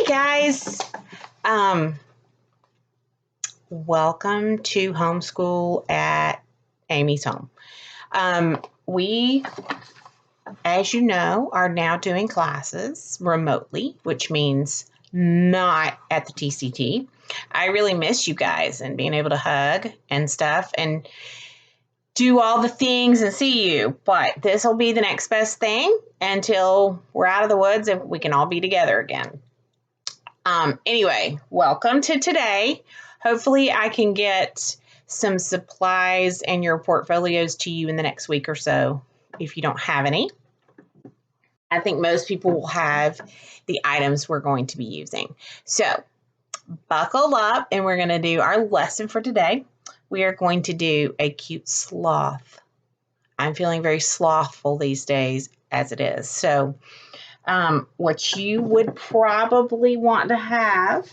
guys. Welcome to Homeschool at Amy's Home. We, as you know, are now doing classes remotely, which means not at the TCT. I really miss you guys and being able to hug and stuff and do all the things and see you. But this will be the next best thing until we're out of the woods and we can all be together again. Anyway, welcome to today. Hopefully I can get some supplies and your portfolios to you in the next week or so if you don't have any. I think most people will have the items we're going to be using. So buckle up and we're going to do our lesson for today. We are going to do a cute sloth. I'm feeling very slothful these days as it is. So what you would probably want to have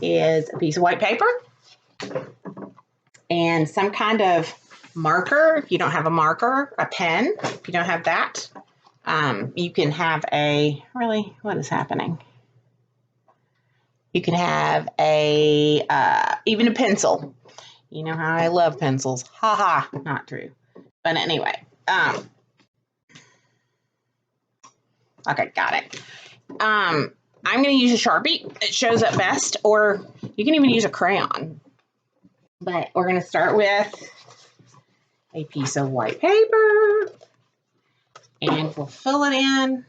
is a piece of white paper and some kind of marker. If you don't have a marker, a pen. If you don't have that, you can have what is happening? You can have even a pencil. You know how I love pencils. Ha ha, not true. But anyway, okay, got it. I'm going to use a Sharpie. It shows up best, or you can even use a crayon. But we're going to start with a piece of white paper, and we'll fill it in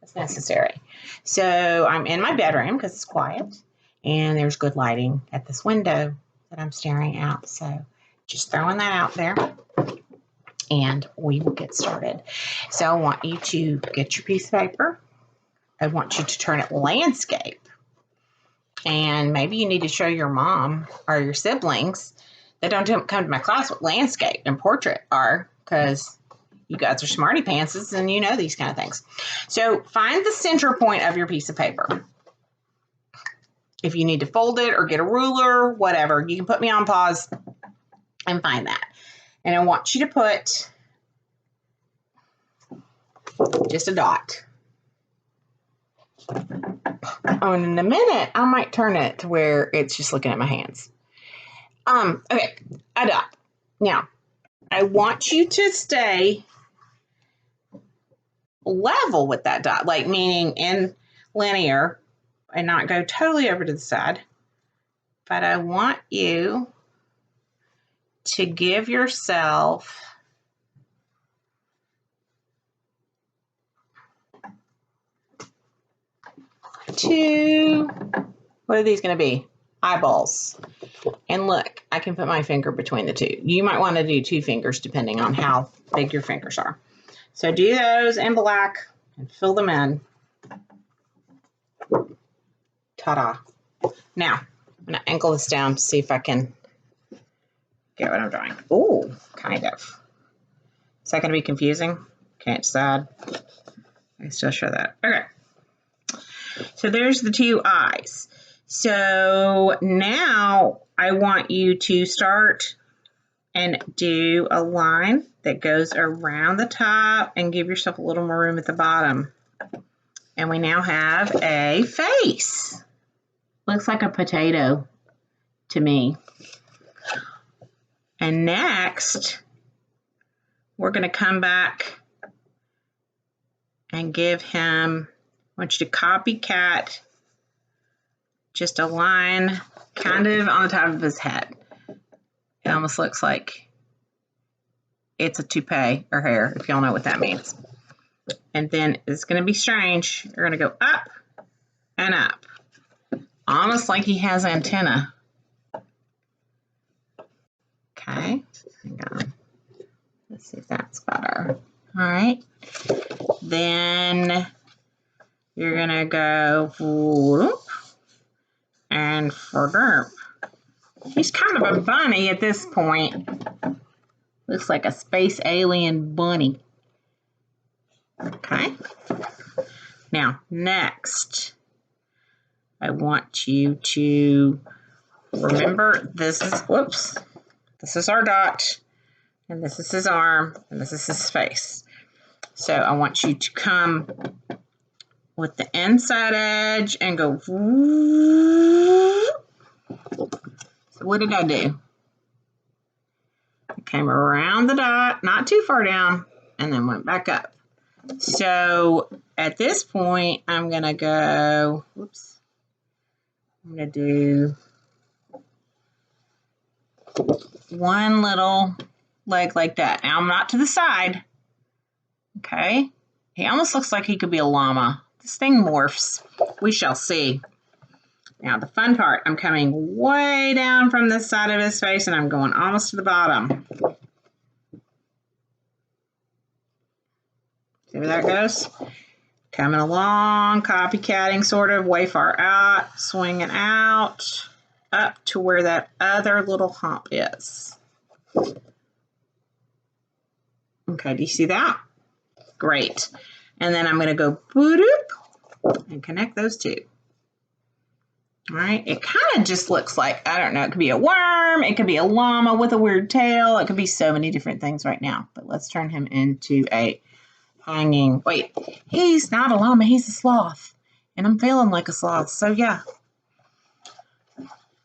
as necessary. So I'm in my bedroom because it's quiet, and there's good lighting at this window that I'm staring out. So just throwing that out there, and we will get started. So I want you to get your piece of paper. I want you to turn it landscape. And maybe you need to show your mom or your siblings that don't come to my class what landscape and portrait are, because you guys are smarty pantses and you know these kind of things. So find the center point of your piece of paper. If you need to fold it or get a ruler, whatever, you can put me on pause and find that. And I want you to put just a dot. Oh, and in a minute, I might turn it to where it's just looking at my hands. Okay, a dot. Now, I want you to stay level with that dot, like meaning in linear and not go totally over to the side. But I want you to give yourself what are these going to be? Eyeballs. And look, I can put my finger between the two. You might want to do 2 fingers depending on how big your fingers are. So do those in black and fill them in. Ta-da. Now, I'm going to angle this down to see if I can get what I'm drawing. Oh, kind of. Is that going to be confusing? Can't decide. I can still show that. Okay. So there's the 2 eyes. So now I want you to start and do a line that goes around the top and give yourself a little more room at the bottom. And we now have a face. Looks like a potato to me. And next, we're going to come back and give him, I want you to copycat just a line kind of on the top of his head. It almost looks like it's a toupee or hair, if y'all know what that means. And then it's going to be strange. You're going to go up and up, almost like he has antenna. Okay, hang on. Let's see if that's better. All right. Then you're going to go whoop and derp. He's kind of a bunny at this point. Looks like a space alien bunny. Okay. Now, next, I want you to remember this is our dot, and this is his arm, and this is his face. So I want you to come with the inside edge and go. So what did I do? I came around the dot, not too far down, and then went back up. So at this point, I'm going to go, whoops, I'm going to do one little leg like that. Now I'm not to the side. Okay. He almost looks like he could be a llama. This thing morphs. We shall see. Now the fun part, I'm coming way down from this side of his face and I'm going almost to the bottom. See where that goes? Coming along, copycatting sort of, way far out, swinging out, up to where that other little hump is. Okay, do you see that? Great. And then I'm going to go boop and connect those two. All right, it kind of just looks like, I don't know, it could be a worm, it could be a llama with a weird tail, it could be so many different things right now. But let's turn him into a hanging, wait, he's not a llama, he's a sloth. And I'm feeling like a sloth, so yeah.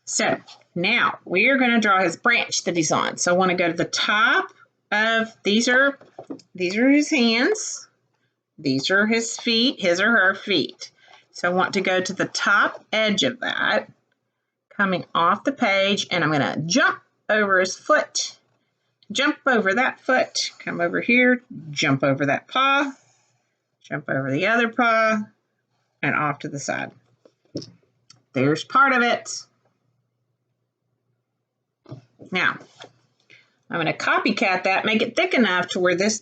So now we are going to draw his branch that he's on. So I want to go to the top of, these are his hands. These are his feet, his or her feet. So I want to go to the top edge of that, coming off the page, and I'm going to jump over his foot, jump over that foot, come over here, jump over that paw, jump over the other paw, and off to the side. There's part of it. Now, I'm going to copycat that, make it thick enough to where this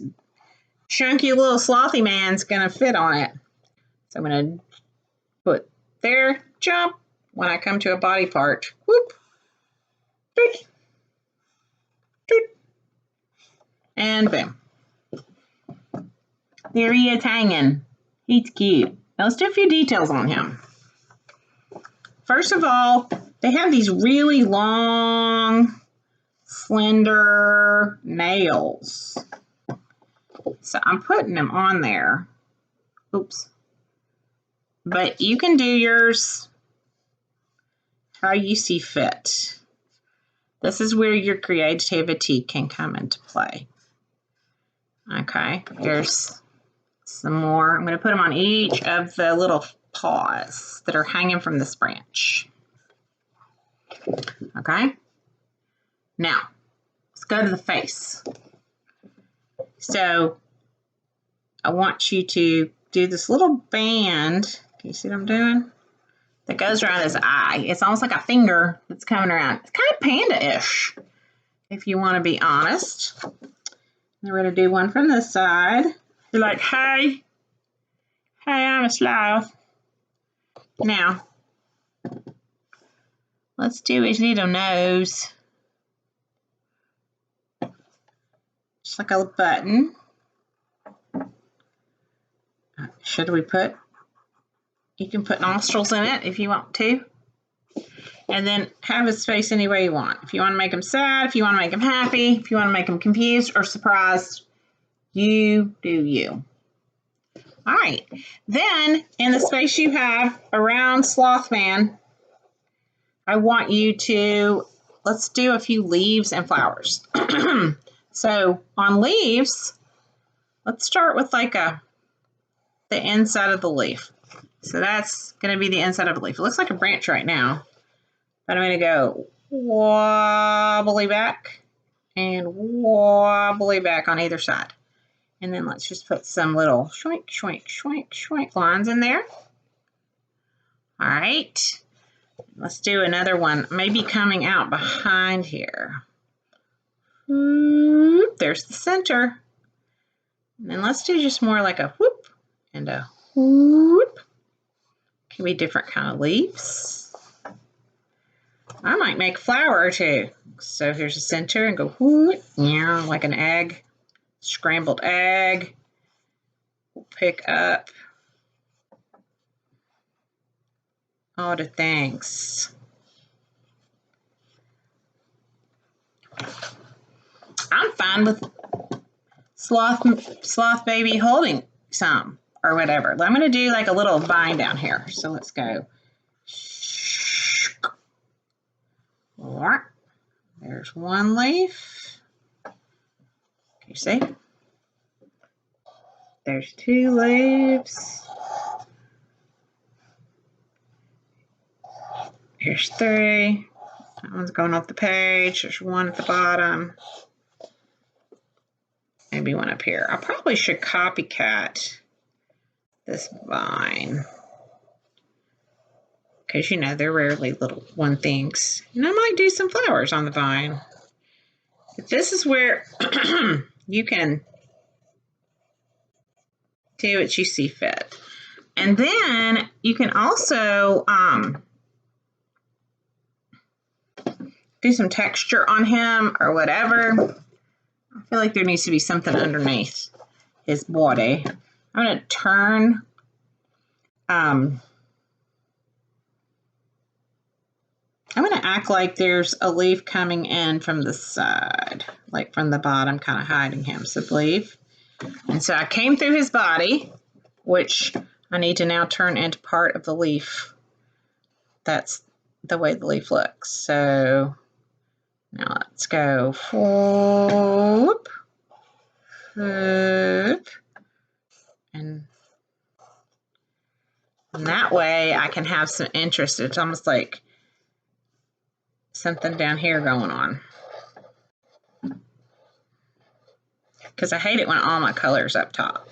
chunky little slothy man's going to fit on it. So I'm going to put there, jump, when I come to a body part, whoop, doot, doot, and boom. There he is hanging. He's cute. Now let's do a few details on him. First of all, they have these really long, slender nails. So I'm putting them on there. Oops. But you can do yours how you see fit. This is where your creativity can come into play. Okay, there's some more. I'm going to put them on each of the little paws that are hanging from this branch. Okay, now let's go to the face. So I want you to do this little band. Can you see what I'm doing? That goes around his eye. It's almost like a finger that's coming around. It's kind of panda-ish, if you want to be honest. And we're going to do one from this side. You're like, hey, I'm a sloth. Now, let's do his little nose. Just like a button. Should we put? You can put nostrils in it if you want to. And then have his face any way you want. If you want to make him sad, if you want to make him happy, if you want to make him confused or surprised, you do you. All right. Then, in the space you have around Slothman, I want you to, let's do a few leaves and flowers. So, on leaves, let's start with like the inside of the leaf. So that's going to be the inside of the leaf. It looks like a branch right now. But I'm going to go wobbly back and wobbly back on either side. And then let's just put some little shwink, shwink, shwink, shwink lines in there. All right. Let's do another one, maybe coming out behind here. Whoop, there's the center. And then let's do just more like a whoop and a whoop. Can be different kind of leaves. I might make a flower or two. So here's the center and go whoop, yeah, like an egg, scrambled egg. We'll pick up all the things. I'm fine with sloth baby holding some. or whatever. I'm going to do like a little vine down here. So let's go. There's one leaf. You see? There's 2 leaves. Here's 3. That one's going off the page. There's 1 at the bottom. Maybe 1 up here. I probably should copycat this vine. Because, you know, they're rarely little one things. And I might do some flowers on the vine. But this is where you can do what you see fit. And then you can also do some texture on him or whatever. I feel like there needs to be something underneath his body. I'm going to turn I'm going to act like there's a leaf coming in from the side, like from the bottom, kind of hiding him. So leaf. And so I came through his body, which I need to now turn into part of the leaf. That's the way the leaf looks. So now let's go whoop, whoop, and that way I can have some interest. It's almost like something down here going on. Because I hate it when all my color's up top.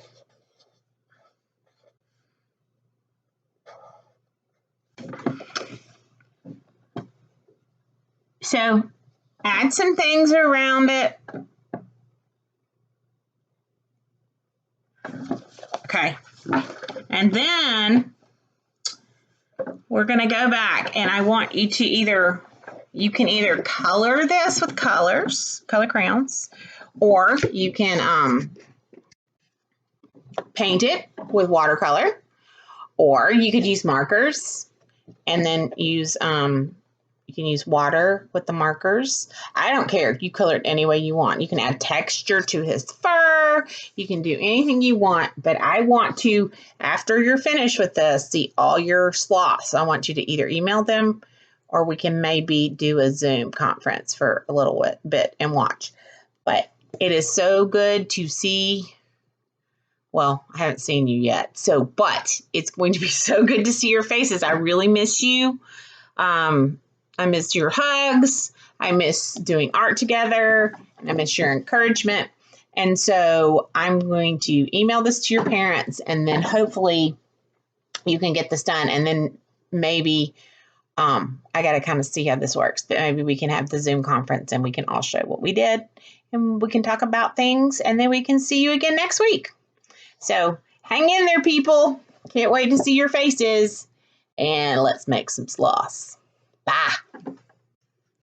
So add some things around it. Okay. And then we're going to go back, and I want you to you can either color this with color crayons, or you can paint it with watercolor, or you could use markers and then use you can use water with the markers. I don't care. You color it any way you want. You can add texture to his fur. You can do anything you want. But I want to, after you're finished with this, see all your sloths. I want you to either email them, or we can maybe do a Zoom conference for a little bit and watch. But it is so good to see. Well, I haven't seen you yet. But it's going to be so good to see your faces. I really miss you. I miss your hugs. I miss doing art together. And I miss your encouragement. And so I'm going to email this to your parents, and then hopefully you can get this done. And then maybe I got to kind of see how this works. But maybe we can have the Zoom conference and we can all show what we did, and we can talk about things, and then we can see you again next week. So hang in there, people. Can't wait to see your faces, and let's make some sloths. Bye.